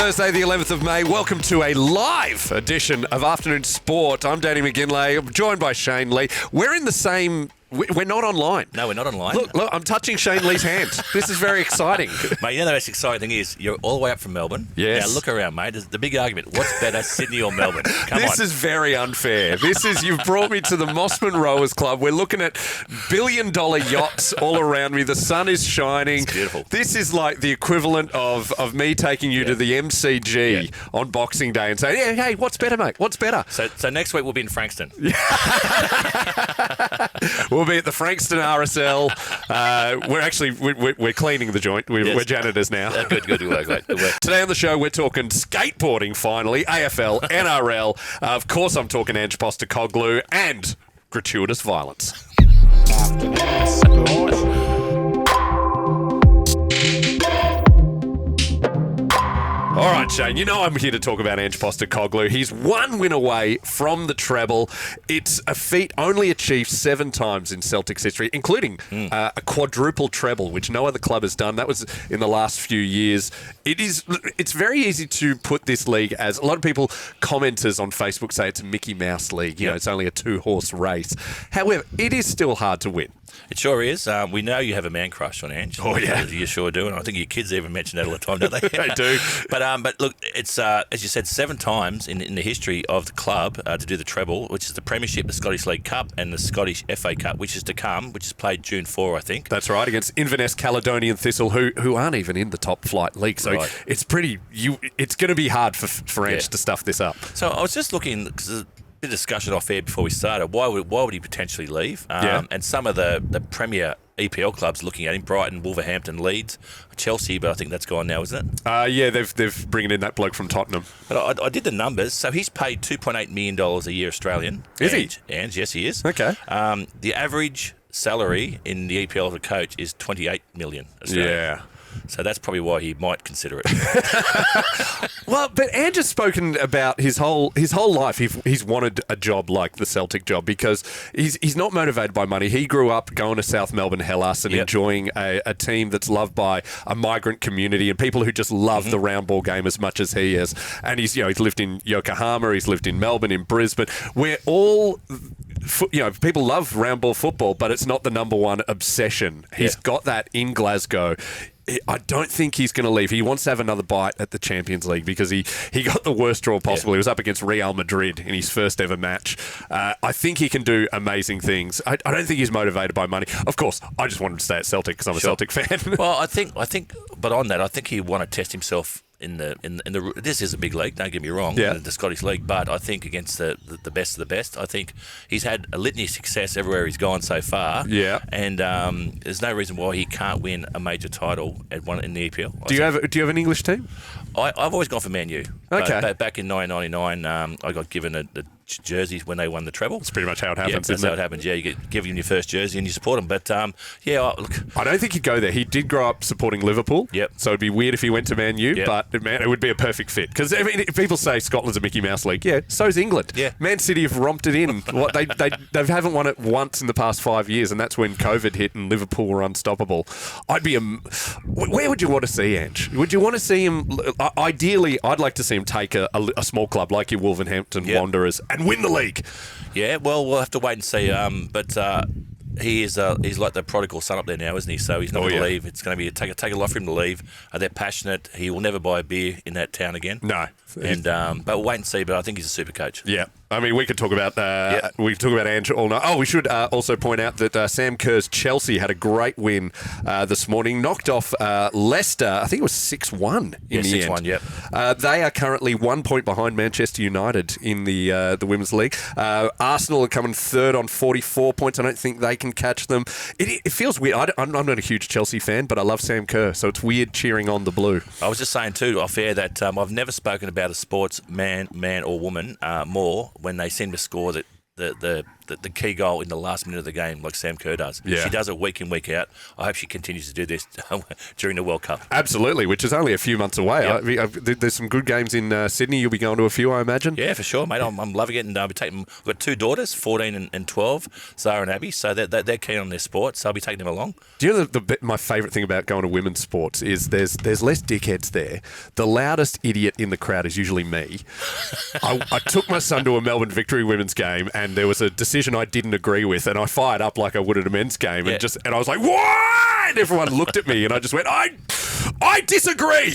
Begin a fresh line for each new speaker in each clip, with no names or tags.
Thursday, the 11th of May. Welcome to a live edition of Afternoon Sport. I'm Danny McGinlay. I'm joined by Shane Lee. We're in the same... We're not online.
No, we're not online.
Look, I'm touching Shane Lee's hand. This is very exciting.
Mate, you know the most exciting thing is you're all the way up from Melbourne.
Yes.
Now look around, mate. There's the big argument. What's better, Sydney or Melbourne? Come on.
This is very unfair. You've brought me to the Mosman Rowers Club. We're looking at billion-dollar yachts all around me. The sun is shining.
It's beautiful.
This is like the equivalent of me taking you to the MCG on Boxing Day and saying, yeah, hey, what's better, mate? What's better?
So next week we'll be in Frankston.
We'll be at the Frankston RSL. We're cleaning the joint. We're janitors now.
Good work, mate. Good work.
Today on the show, we're talking skateboarding finally, AFL, NRL. Of course, I'm talking Ange Postecoglou and gratuitous violence.
Afternoon Sport.
All right, Shane, you know I'm here to talk about Ange Postecoglou. He's one win away from the treble. It's a feat only achieved 7 times in Celtics history, including a quadruple treble, which no other club has done. That was in the last few years. It's very easy to put this league as, a lot of people, commenters on Facebook say it's a Mickey Mouse league. You know, it's only a 2-horse race. However, it is still hard to win.
It sure is. We know you have a man crush on Ange.
Oh, yeah.
You sure do. And I think your kids even mention that all the time, don't they?
They do.
But look, it's, as you said, 7 times in the history of the club to do the treble, which is the Premiership, the Scottish League Cup, and the Scottish FA Cup, which is to come, which is played June 4, I think.
That's right, against Inverness Caledonian Thistle, who aren't even in the top flight league. So it's pretty... It's going to be hard for Ange to stuff this up.
So I was just looking... Bit of discussion off air before we started. Why would he potentially leave? And some of the Premier EPL clubs looking at him: Brighton, Wolverhampton, Leeds, Chelsea. But I think that's gone now, isn't it?
Yeah, they've bringing in that bloke from Tottenham.
But I did the numbers. So he's paid $2.8 million a year Australian.
Is he?
And yes, he is.
Okay.
The average salary in the EPL of a coach is $28 million Australian.
Yeah.
So that's probably why he might consider it.
Well, but Ange has spoken about his whole life. He's wanted a job like the Celtic job because he's not motivated by money. He grew up going to South Melbourne Hellas and enjoying a team that's loved by a migrant community and people who just love the round ball game as much as he is. And he's lived in Yokohama, he's lived in Melbourne, in Brisbane. We're all... people love round ball football, but it's not the number one obsession. He's got that in Glasgow. I don't think he's going to leave. He wants to have another bite at the Champions League because he got the worst draw possible. He was up against Real Madrid in his first ever match. I think he can do amazing things. I don't think he's motivated by money. Of course, I just want him to stay at Celtic because I'm a Celtic fan.
Well, I think, but on that, I think he want to test himself. In the this is a big league, don't get me wrong, the Scottish League, but I think against the best of the best, I think he's had a litany of success everywhere he's gone so far. Yeah, and there's no reason why he can't win a major title at one in the EPL. Do
you have an English team?
I've always gone for Man U.
Okay.
But back in 1999, I got given a jerseys when they won the treble.
That's pretty much how it happens,
that's how it happens. Yeah, you get given your first jersey and you support them. But look,
I don't think he'd go there. He did grow up supporting Liverpool.
Yep.
So it'd be weird if he went to Man U. But man, it would be a perfect fit because if people say Scotland's a Mickey Mouse league, so's England.
Yeah.
Man City have romped it in. They haven't won it once in the past 5 years, and that's when COVID hit and Liverpool were unstoppable. Where would you want to see Ange? Would you want to see him? Ideally, I'd like to see him take a small club like your Wolverhampton Wanderers and win the league.
Yeah, well, we'll have to wait and see. But he's like the prodigal son up there now, isn't he? So he's not going to leave. It's going to be take a lot for him to leave. They're passionate. He will never buy a beer in that town again.
No.
And but we'll wait and see. But I think he's a super coach.
Yeah. I mean, we could talk about Ange all night. Oh, we should also point out that Sam Kerr's Chelsea had a great win this morning. Knocked off Leicester. I think it was 6-1 in the
6-1,
end.
Yep.
They are currently 1 point behind Manchester United in the Women's League. Arsenal are coming third on 44 points. I don't think they can catch them. It feels weird. I'm not a huge Chelsea fan, but I love Sam Kerr, so it's weird cheering on the blue.
I was just saying too off air that I've never spoken about a sports man or woman more when they seem to score the the key goal in the last minute of the game, like Sam Kerr does.
Yeah.
She does it week in, week out. I hope she continues to do this during the World Cup.
Absolutely, which is only a few months away.
Yep.
There's some good games in Sydney. You'll be going to a few, I imagine.
Yeah, for sure, mate. I'm loving it, and I'll be taking. I've got 2 daughters, 14 and 12, Zara and Abby. So they're keen on their sport. So I'll be taking them along.
Do you know my favourite thing about going to women's sports is there's less dickheads there. The loudest idiot in the crowd is usually me. I took my son to a Melbourne Victory women's game, and there was a decision I didn't agree with, and I fired up like I would at a men's game, and I was like, "What?" And everyone looked at me, and I just went, "I disagree."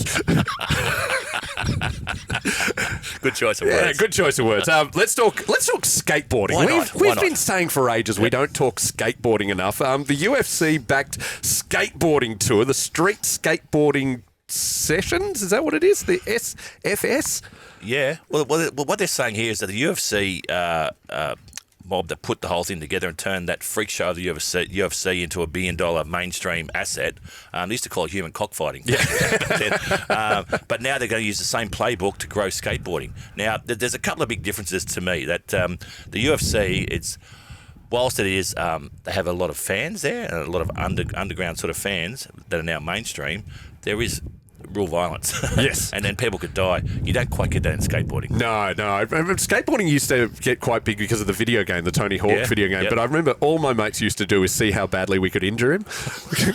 Good choice of words.
Yeah, good choice of words. Let's talk skateboarding.
Why not?
We've been saying for ages we don't talk skateboarding enough. The UFC-backed skateboarding tour, the Street Skateboarding Sessions, is that what it is? The SFS?
Yeah. Well, what they're saying here is that the UFC mob that put the whole thing together and turned that freak show of the UFC into $1 billion mainstream asset. They used to call it human cockfighting. Yeah. But now they're going to use the same playbook to grow skateboarding. Now, there's a couple of big differences to me. That the UFC, whilst it is, they have a lot of fans there and a lot of underground sort of fans that are now mainstream, there is real violence.
Yes.
And then people could die. You don't quite get that in skateboarding.
No. I remember skateboarding used to get quite big because of the video game, the Tony Hawk video game.
Yep.
But I remember all my mates used to do is see how badly we could injure him.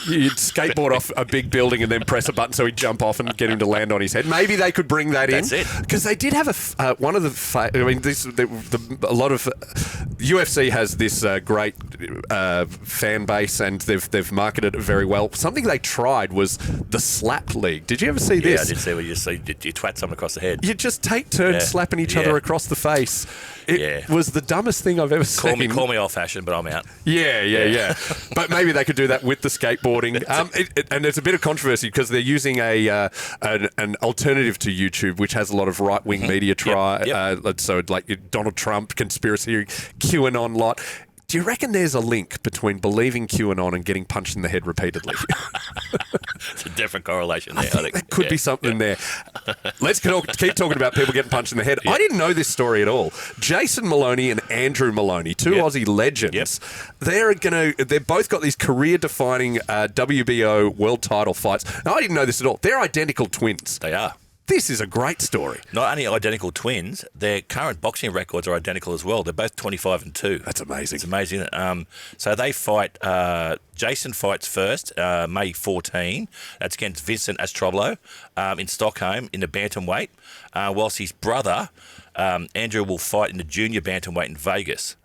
You'd skateboard off a big building and then press a button so he'd jump off and get him to land on his head. Maybe they could bring that
That's
in.
it.
Because they did have a lot of UFC has this great fan base, and they've marketed it very well. Something they tried was the slap league. Did you ever see this?
Yeah, I did see where you twat someone across the head.
You just take turns slapping each other across the face. It was the dumbest thing I've ever seen.
Call me old-fashioned, but I'm out.
Yeah. But maybe they could do that with the skateboarding. And there's a bit of controversy because they're using an alternative to YouTube, which has a lot of right-wing media so like Donald Trump, conspiracy, QAnon lot. Do you reckon there's a link between believing QAnon and getting punched in the head repeatedly?
It's a different correlation there.
I think there could be something there. Let's keep talking about people getting punched in the head. I didn't know this story at all. Jason Maloney and Andrew Maloney, two Aussie legends, they've both got these career-defining WBO world title fights. Now, I didn't know this at all. They're identical twins.
They are.
This is a great story.
Not only identical twins, their current boxing records are identical as well. They're both 25-2.
That's amazing.
It's amazing. So they fight. Jason fights first, May 14. That's against Vincent Astroblo in Stockholm in the bantamweight. Whilst his brother Andrew will fight in the junior bantamweight in Vegas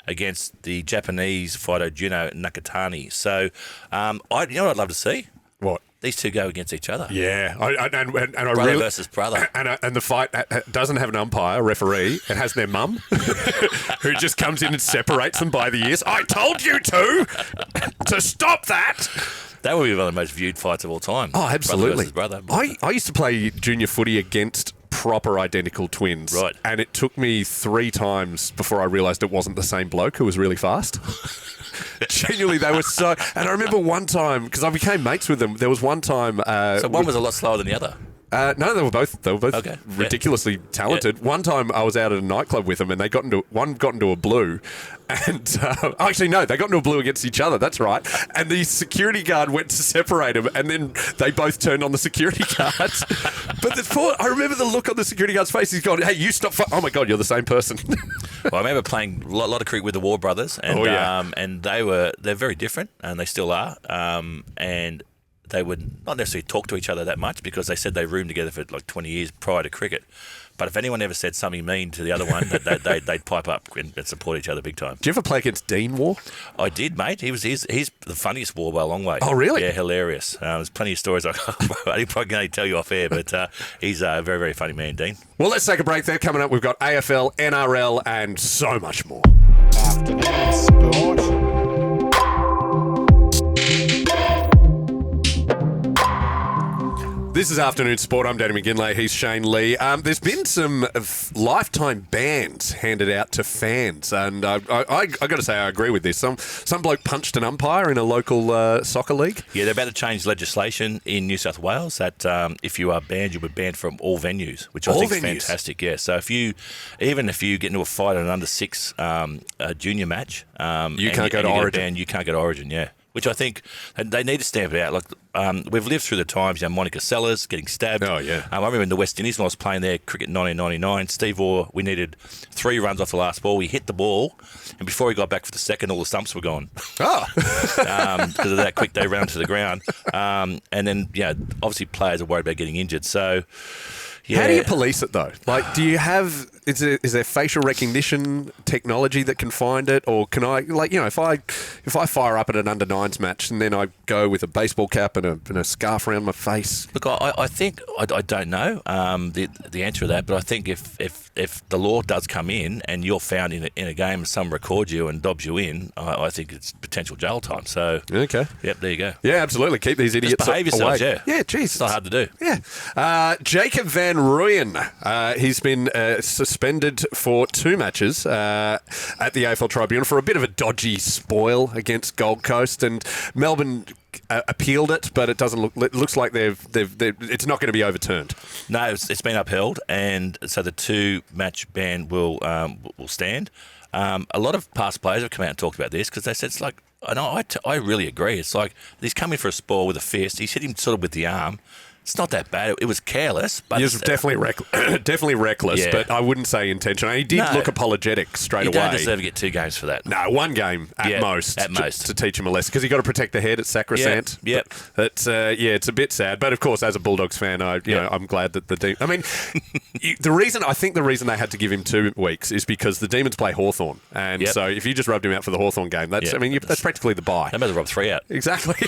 against the Japanese fighter Juno Nakatani. So, you know what I'd love to see?
What?
These two go against each other.
Yeah,
brother versus brother.
And the fight doesn't have an umpire, referee. It has their mum, who just comes in and separates them by the ears. I told you to stop that.
That would be one of the most viewed fights of all time.
Oh, absolutely.
Brother versus brother.
I used to play junior footy against proper identical twins.
Right.
And it took me 3 times before I realised it wasn't the same bloke who was really fast. Genuinely, they were so... And I remember one time, because I became mates with them, there was one time...
so one was a lot slower than the other?
No, they were both ridiculously talented.
Yeah.
One time I was out at a nightclub with them, and one got into a blue, and actually no, they got into a blue against each other. That's right. And the security guard went to separate them, and then they both turned on the security guards. But I remember the look on the security guard's face. He's gone, "Hey, you stop! Oh my God, you're the same person."
Well, I remember playing a lot of cricket with the War brothers, and and they're very different, and they still are, and they would not necessarily talk to each other that much because they said they roomed together for like 20 years prior to cricket. But if anyone ever said something mean to the other one, they'd pipe up and support each other big time.
Did you ever play against Dean War?
I did, mate. He's the funniest War by a long way.
Oh, really?
Yeah, hilarious. There's plenty of stories I probably going to tell you off air, but he's a very, very funny man, Dean.
Well, let's take a break there. Coming up, we've got AFL, NRL, and so much more.
Afternoon Sport.
This This is Afternoon Sport. I'm Danny McGinlay. He's Shane Lee. There's been some lifetime bans handed out to fans, and I got to say I agree with this. Some bloke punched an umpire in a local soccer league.
Yeah, they're about to change legislation in New South Wales that if you are banned, you'll be banned from all venues, which I think is fantastic. Yeah, so even if you get into a fight in an under 6 junior match,
you can't go to Origin.
You can't go to Origin. Yeah. Which I think they need to stamp it out. Like we've lived through the times, Monica Sellers getting stabbed.
Oh, yeah.
I remember in the West Indies when I was playing there, cricket in 1999, Steve Orr, we needed 3 runs off the last ball. We hit the ball, and before he got back for the second, all the stumps were gone.
Oh.
Because of that quick they round to the ground. And then, obviously players are worried about getting injured. So, yeah.
How do you police it, though? Like, do you have... Is there facial recognition technology that can find it, or can I, if I fire up at an under 9s match and then I go with a baseball cap and a scarf around my face?
Look, I think I don't know the answer to that, but I think if the law does come in and you're found in a game and someone records you and dobs you in, I think it's potential jail time. So
okay,
yep, there you go.
Yeah, absolutely. Keep these idiots
Just behave
away.
yourselves.
Yeah, geez,
it's not hard to do.
Yeah, Jacob van Rooyen, he's been suspended for 2 matches at the AFL Tribunal for a bit of a dodgy spoil against Gold Coast, and Melbourne appealed it, but it looks like it's not going to be overturned.
No, it's been upheld, and so the 2-match ban will stand. A lot of past players have come out and talked about this because they said it's like, and I really agree. It's like he's coming for a spoil with a fist. He's hit him sort of with the arm. It's not that bad. It was careless, but
it was definitely reckless.
Yeah.
But I wouldn't say intentional. He did look apologetic straight away.
You don't deserve to get 2 games for that.
No, 1 game at most.
At most
to teach him a lesson, because you got to protect the head. It's sacrosanct.
Yep.
It's it's a bit sad. But of course, as a Bulldogs fan, I'm glad that I mean, the reason they had to give him 2 weeks is because the Demons play Hawthorn, and so if you just rubbed him out for the Hawthorn game, that's that's practically the bye.
They might have rubbed 3 out.
Exactly.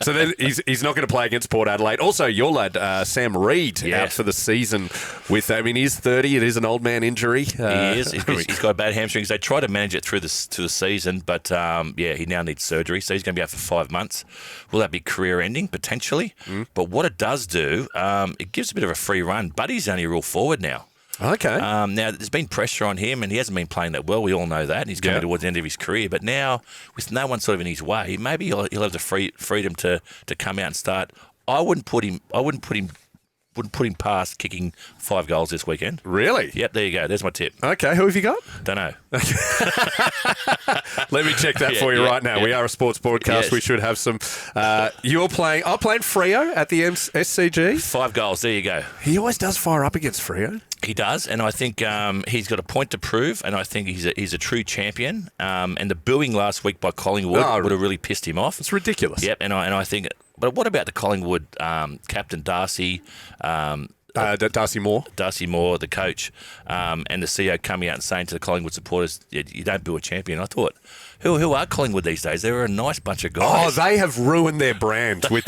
So then he's not going to play against Port Adelaide. Also, your lad, Sam Reid, out for the season with, he's 30. It is an old man injury.
He is. He's got bad hamstrings. They try to manage it through the season, but he now needs surgery. So he's going to be out for 5 months. Will that be career-ending? Potentially. But what it does do, it gives a bit of a free run. Buddy's only a real forward now.
Okay.
Now, there's been pressure on him, and he hasn't been playing that well. We all know that. And he's coming towards the end of his career. But now, with no one sort of in his way, maybe he'll have the freedom to come out and start. I wouldn't put him past kicking 5 goals this weekend.
Really?
Yep, there you go. There's my tip.
Okay, who have you got?
Don't know.
Let me check that for you right now. We are a sports broadcast. Yes. We should have some. I'm playing Freo at the SCG.
5 goals. There you go.
He always does fire up against Freo.
He does, and I think he's got a point to prove, and I think he's a true champion. And the booing last week by Collingwood would have really pissed him off.
It's ridiculous.
Yep, and I think. But what about the Collingwood captain Darcy?
Darcy Moore.
Darcy Moore, the coach, and the CEO coming out and saying to the Collingwood supporters, you don't boo a champion. I thought, who are Collingwood these days? They're a nice bunch of guys.
Oh, they have ruined their brand with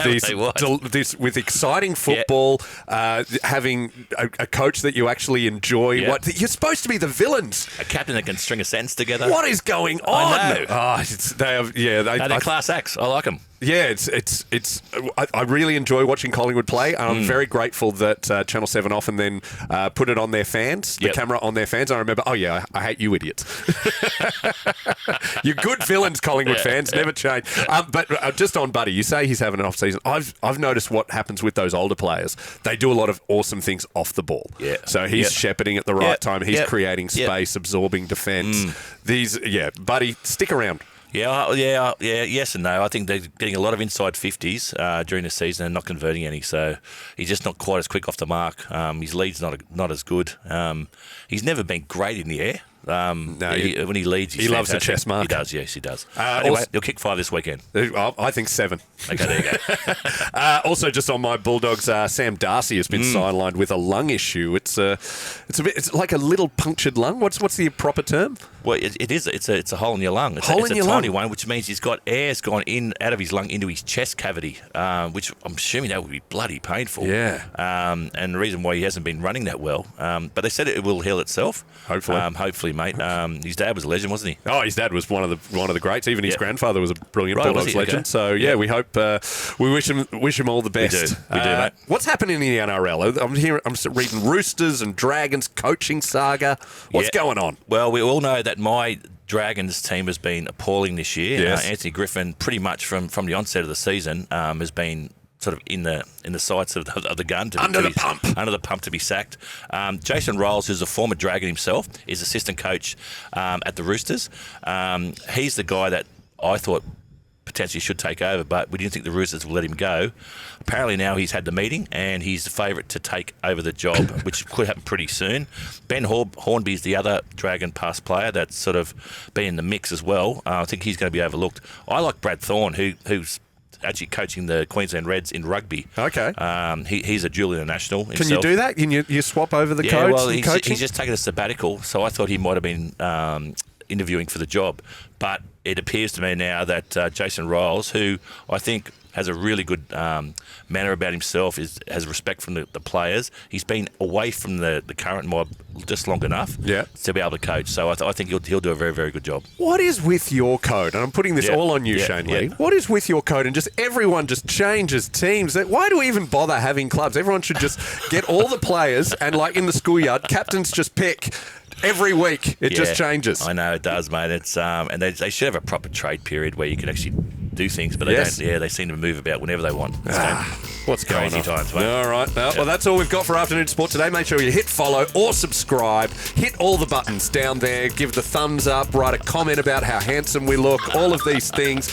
with exciting football, having a coach that you actually enjoy. Yep. You're supposed to be the villains.
A captain that can string a sentence together.
What is going on?
I know.
Oh, they're
class acts. I like them.
Yeah, I really enjoy watching Collingwood play. I'm very grateful that Channel 7 often then put it on their fans, the camera on their fans. I remember, I hate you idiots. You're good villains, Collingwood fans, never change. But just on Buddy, you say he's having an off season. I've noticed what happens with those older players. They do a lot of awesome things off the ball.
Yeah.
So he's shepherding at the right time. He's creating space, absorbing defence. Buddy, stick around.
Yes and no. I think they're getting a lot of inside 50s during the season and not converting any. So he's just not quite as quick off the mark. His lead's not as good. He's never been great in the air. When he leads,
he loves the chest mark.
He does, yes, he does. Anyway, he'll kick 5 this weekend.
I think 7.
Okay, there you go.
Also, just on my Bulldogs, Sam Darcy has been sidelined with a lung issue. It's like a little punctured lung. What's the proper term?
Well, it is. It's a hole in your lung. It's a tiny one, which means he's got air's gone out of his lung into his chest cavity, which I'm assuming that would be bloody painful.
Yeah.
And the reason why he hasn't been running that well. But they said it will heal itself.
Hopefully.
Hopefully. actually, mate. His dad was a legend, wasn't he?
Oh, his dad was one of the greats. Even his grandfather was a brilliant
Right,
Bulldogs
was he?
legend.
Okay.
So we hope we wish him all the best.
We do, mate.
What's happening in the NRL? I'm reading Roosters and Dragons coaching saga. What's going on?
Well, we all know that my Dragons team has been appalling this year.
Yes.
Anthony Griffin, pretty much from the onset of the season, has been sort of in the sights of the gun.
Under the pump
to be sacked. Jason Rolls, who's a former Dragon himself, is assistant coach at the Roosters. He's the guy that I thought potentially should take over, but we didn't think the Roosters would let him go. Apparently now he's had the meeting and he's the favourite to take over the job, which could happen pretty soon. Ben Hornby's the other Dragon past player that's sort of been in the mix as well. I think he's going to be overlooked. I like Brad Thorne, who's actually coaching the Queensland Reds in rugby.
Okay.
He's a dual international himself.
Can you do that? Can you swap over the coach and coaching?
He's just taken a sabbatical, so I thought he might have been interviewing for the job. But it appears to me now that Jason Riles, who I think has a really good manner about himself, has respect from the players. He's been away from the current mob just long enough to be able to coach. So I think he'll do a very, very good job.
What is with your code? And I'm putting this all on you, Shane Lee. What is with your code? And just everyone just changes teams. Why do we even bother having clubs? Everyone should just get all the players and, like in the schoolyard, captains just pick. Every week, it just changes.
I know it does, mate. It's and they should have a proper trade period where you can actually do things, but they don't. Yeah, they seem to move about whenever they want.
What's going on?
Crazy times, mate.
All right. Well, that's all we've got for Afternoon Sport today. Make sure you hit follow or subscribe. Hit all the buttons down there. Give the thumbs up. Write a comment about how handsome we look. All of these things.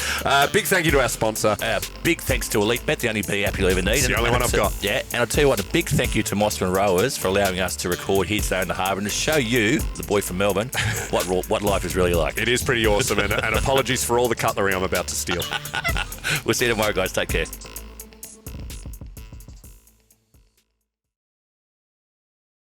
Big thank you to our sponsor.
Big thanks to Elite Bet, the only bet app you'll ever need.
It's the only one I've got.
Yeah, and I'll tell you what, a big thank you to Mosman Rowers for allowing us to record here today in the harbour and to show you, the boy from Melbourne, what life is really like.
It is pretty awesome, and apologies for all the cutlery I'm about to steal.
We'll see you tomorrow, guys. Take care.